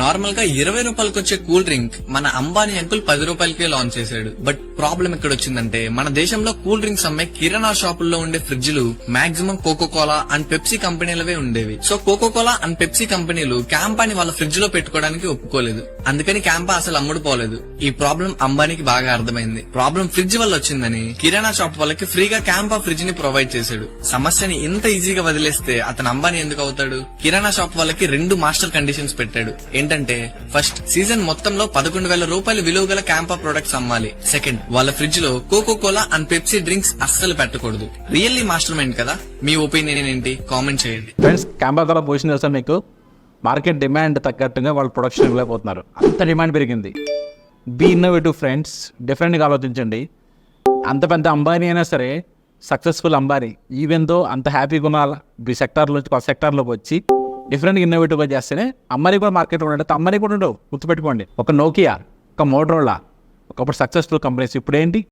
Normal గా 20 రూపాయలకి వచ్చే కూల్ డ్రింక్ మన అంబానీ అంకుల్ 10 రూపాయలకే లాంచ్ చేశాడు. బట్ ప్రాబ్లం ఎక్కడ వచ్చిందంటే మన దేశంలో కూల్ డ్రింక్స్ అమ్మే కిరాణా షాపుల్లో ఉండే ఫ్రిడ్జ్లు మాక్సిమం కోకోకోలా అండ్ పెప్సీ కంపెనీలవే ఉండేవి. సో కోకోకోలా అండ్ పెప్సీ కంపెనీలు క్యాంపాని వాళ్ళ ఫ్రిడ్జ్ లో పెట్టుకోవడానికి ఒప్పుకోలేదు. అందుకని క్యాంపా అసలు అమ్ముడుపోలేదు. ఈ ప్రాబ్లం అంబానీకి బాగా అర్థమైంది. ప్రాబ్లం ఫ్రిడ్జ్ వల్ల వచ్చిందని కిరాణా షాప్ వాళ్ళకి ఫ్రీగా క్యాంపా ఫ్రిడ్జ్ ని ప్రొవైడ్ చేశాడు. సమస్యని ఇంత ఈజీగా వదిలేస్తే అతను అంబానీ ఎందుకు అవుతాడు? కిరాణా షాప్ వాళ్ళకి 2 మాస్టర్ కండిషన్స్ పెట్టాడు. ఏంటంటే ఫస్ట్, సీజన్ మొత్తంలో 11,000 రూపాయలు విలువ గల క్యాంపా ప్రొడక్ట్స్ అమ్మాలి. సెకండ్, వాళ్ళ ఫ్రిడ్జ్ లో కోకోకోలా అండ్ పెప్సీ డ్రింక్స్ అస్సలు పెట్టకూడదు. రియల్లీ మాస్టర్ మైండ్ కదా? మీ ఒపీనియన్ ఏంటి? కామెంట్ చేయండి. ఫ్రెండ్స్, క్యాంపా ద్వారా పొజిషన్ చేస్తాం. మీకు మార్కెట్ డిమాండ్ తగ్గట్టుగా వాళ్ళు ప్రొడక్షన్ ఇవ్వలేకపోతున్నారు. అంత డిమాండ్ పెరిగింది. బీ ఇన్నోవేటివ్ ఫ్రెండ్స్, డిఫరెంట్గా ఆలోచించండి. అంత పెద్ద అంబానీ అయినా సరే, సక్సెస్ఫుల్ అంబానీ, ఈవెన్ దో అంత హ్యాపీగా ఉన్న ఈ సెక్టార్లోంచి ఒక సెక్టార్లోకి వచ్చి డిఫరెంట్గా ఇన్నోవేటివ్గా చేస్తేనే అంబానీ కూడా మార్కెట్లో ఉండదు. అంబానీ కూడా ఉండవు. గుర్తుపెట్టుకోండి. ఒక నోకియా, ఒక మోటరోలా ఒకప్పుడు సక్సెస్ఫుల్ కంపెనీస్, ఇప్పుడు ఏంటి?